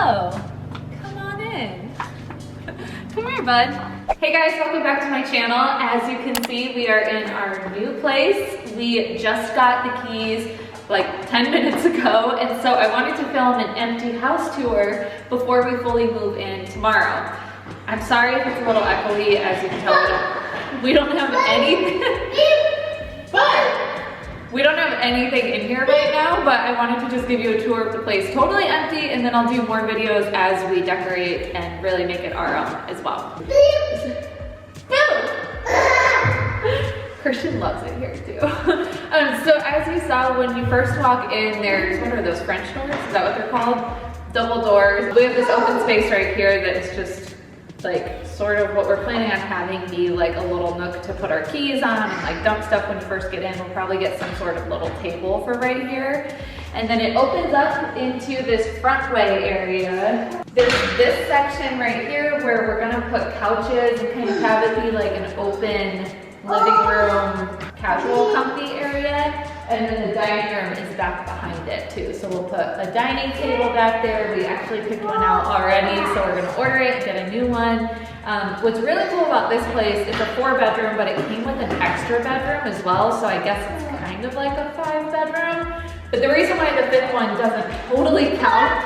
Hello. Come on in. Come here, bud. Hey guys, welcome back to my channel. As you can see, we are in our new place. We just got the keys like 10 minutes ago, and so I wanted to film an empty house tour before we fully move in tomorrow. I'm sorry if it's a little echoey, as you can tell. We don't have anything. We don't have anything in here right now, but I wanted to just give you a tour of the place totally empty, and then I'll do more videos as we decorate and really make it our own as well. Christian loves it here too. So as you saw when you first walk in, there's, what are those, French doors? Is that what they're called? Double doors. We have this open space right here that is just like sort of what we're planning on having be like a little nook to put our keys on and like dump stuff when you first get in. We'll probably get some sort of little table for right here. And then it opens up into this frontway area. There's this section right here where we're gonna put couches and kind of have it be like an open living room, casual comfy area. And then the dining room is back behind it too. So we'll put a dining table back there. We actually picked one out already, so we're gonna order it and get a new one. What's really cool about this place, it's a 4-bedroom, but it came with an extra bedroom as well. So I guess it's kind of like a 5-bedroom. But the reason why the 5th one doesn't totally count,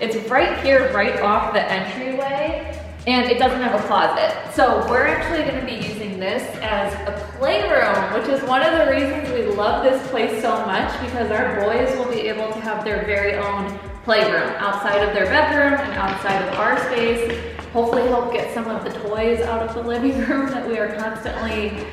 it's right here, right off the entryway. And it doesn't have a closet. So we're actually gonna be using this as a playroom, which is one of the reasons we love this place so much, because our boys will be able to have their very own playroom outside of their bedroom and outside of our space. Hopefully help get some of the toys out of the living room that we are constantly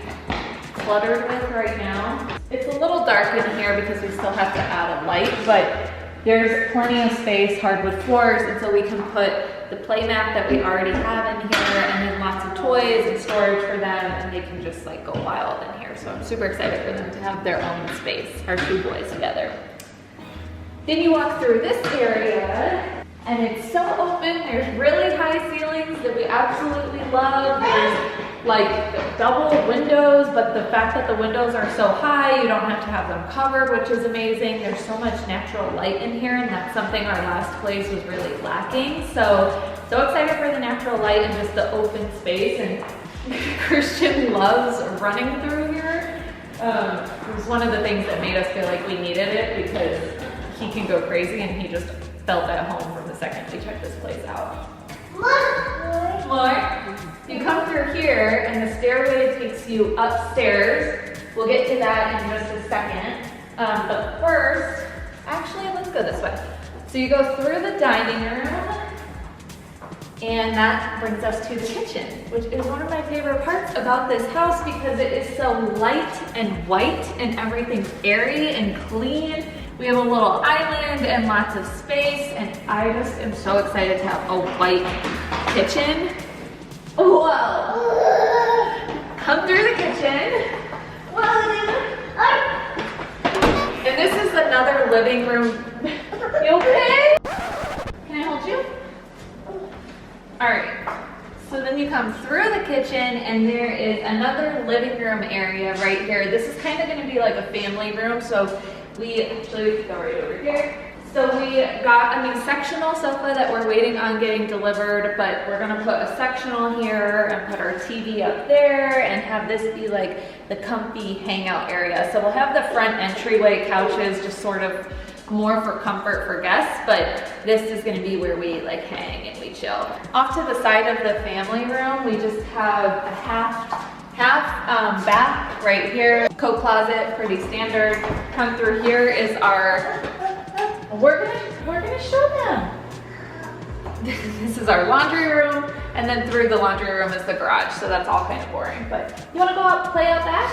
cluttered with right now. It's a little dark in here because we still have to add a light, but there's plenty of space, hardwood floors, and so we can put the play mat that we already have in here, and then lots of toys and storage for them, and they can just like go wild in here. So I'm super excited for them to have their own space, our 2 boys together. Then you walk through this area, and it's so open. There's really high ceilings that we absolutely love. There's like double windows, but the fact that the windows are so high, you don't have to have them covered, which is amazing. There's so much natural light in here, and that's something our last place was really lacking. So excited for the natural light and just the open space. And Christian loves running through here. It was one of the things that made us feel like we needed it, because he can go crazy, and he just felt at home from the second we checked this place out. More. You come through here, and the stairway takes you upstairs. We'll get to that in just a second. But first, actually, let's go this way. So you go through the dining room, and that brings us to the kitchen, which is one of my favorite parts about this house, because it is so light and white, and everything's airy and clean. We have a little island and lots of space, and I just am so excited to have a white kitchen. Whoa! Come through the kitchen. And this is another living room. You okay? Can I hold you? All right. So then you come through the kitchen, and there is another living room area right here. This is kind of going to be like a family room. So we can go right over here. So we got a new sectional sofa that we're waiting on getting delivered, but we're gonna put a sectional here and put our TV up there and have this be like the comfy hangout area. So we'll have the front entryway couches just sort of more for comfort for guests, but this is gonna be where we like hang and we chill. Off to the side of the family room, we just have a half bath right here, coat closet, pretty standard. Come through here is our, we're gonna show them. This is our laundry room, and then through the laundry room is the garage, so that's all kind of boring. But you wanna go out play out back?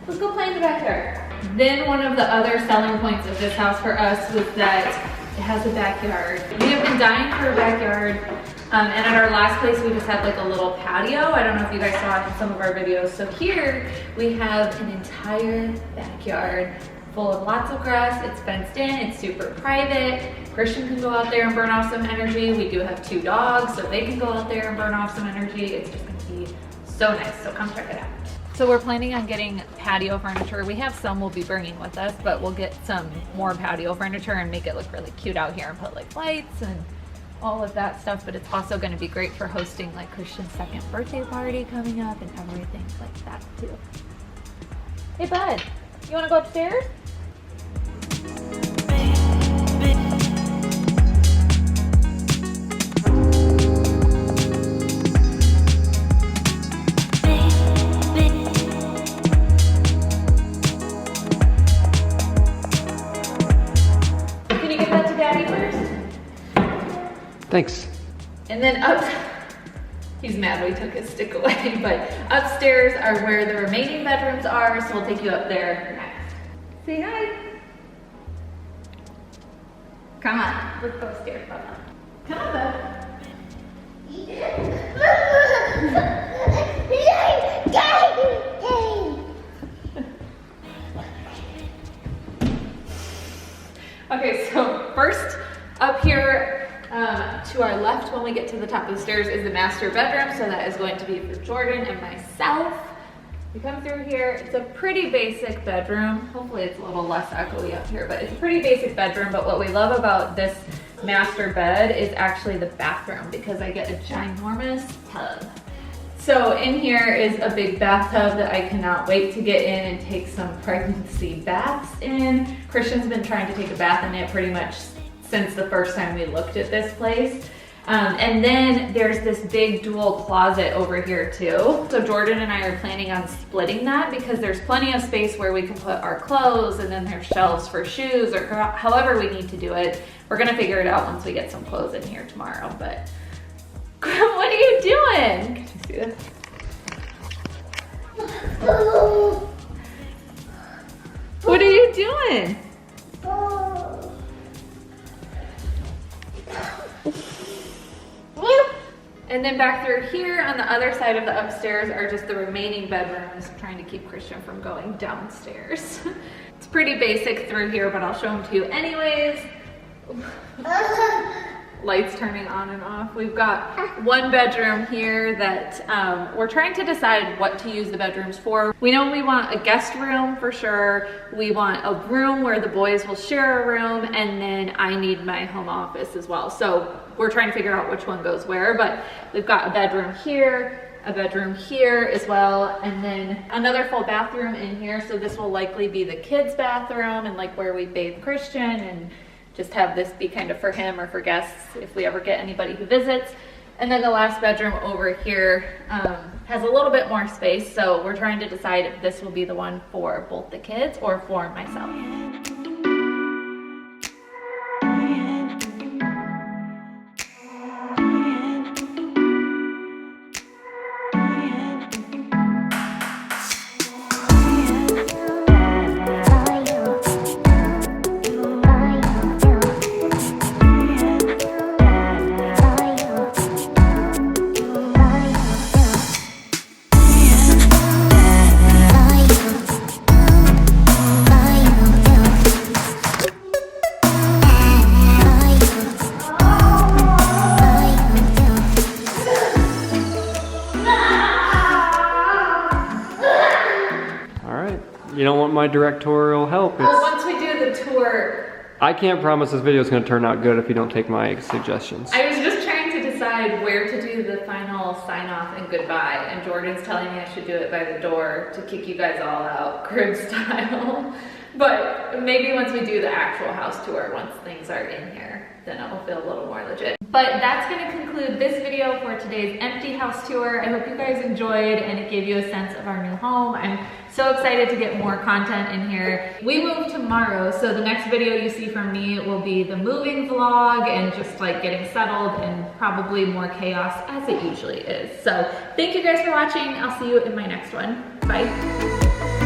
Let's go play in the backyard. Then one of the other selling points of this house for us was that it has a backyard. We have been dying for a backyard. And at our last place, we just had like a little patio. I don't know if you guys saw it in some of our videos. So here we have an entire backyard full of lots of grass. It's fenced in, it's super private. Christian can go out there and burn off some energy. We do have 2 dogs, so they can go out there and burn off some energy. It's just gonna be so nice, so come check it out. So we're planning on getting patio furniture. We have some we'll be bringing with us, but we'll get some more patio furniture and make it look really cute out here and put like lights and all of that stuff, but it's also going to be great for hosting like Christian's second birthday party coming up and everything like that too. Hey bud, you want to go upstairs? Thanks. And then he's mad we took his stick away, but upstairs are where the remaining bedrooms are, so we'll take you up there next. Say hi. Come on, let's go upstairs, Bubba. Come on, Bubba. Okay, so first up here, to our left when we get to the top of the stairs is the master bedroom, so that is going to be for Jordan and myself. We come through here, it's a pretty basic bedroom. Hopefully it's a little less echoey up here, but it's a pretty basic bedroom, but what we love about this master bed is actually the bathroom because I get a ginormous tub. So in here is a big bathtub that I cannot wait to get in and take some pregnancy baths in. Christian's been trying to take a bath in it pretty much since the first time we looked at this place. And then there's this big dual closet over here too. So Jordan and I are planning on splitting that because there's plenty of space where we can put our clothes, and then there's shelves for shoes, or however we need to do it. We're gonna figure it out once we get some clothes in here tomorrow, but what are you doing? Can you see this? What are you doing? And then back through here on the other side of the upstairs are just the remaining bedrooms. I'm trying to keep Christian from going downstairs. It's pretty basic through here, but I'll show them to you anyways. Lights turning on and off. We've got one bedroom here that we're trying to decide what to use the bedrooms for. We know we want a guest room for sure. We want a room where the boys will share a room, and then I need my home office as well. So we're trying to figure out which one goes where, but we've got a bedroom here, a bedroom here as well, and then another full bathroom in here. So this will likely be the kids' bathroom and like where we bathe Christian, and just have this be kind of for him or for guests if we ever get anybody who visits. And then the last bedroom over here has a little bit more space, so we're trying to decide if this will be the one for both the kids or for myself. You don't want my directorial help. Well, once we do the tour, I can't promise this video is going to turn out good if you don't take my suggestions. I was just trying to decide where to do the final sign off and goodbye, and Jordan's telling me I should do it by the door to kick you guys all out, crib style. But maybe once we do the actual house tour, once things are in here, then it will feel a little more legit. But that's going to conclude this video for today's empty house tour. I hope you guys enjoyed and it gave you a sense of our new home. I'm so excited to get more content in here. We move tomorrow, so the next video you see from me will be the moving vlog and just like getting settled and probably more chaos as it usually is. So thank you guys for watching. I'll see you in my next one. Bye.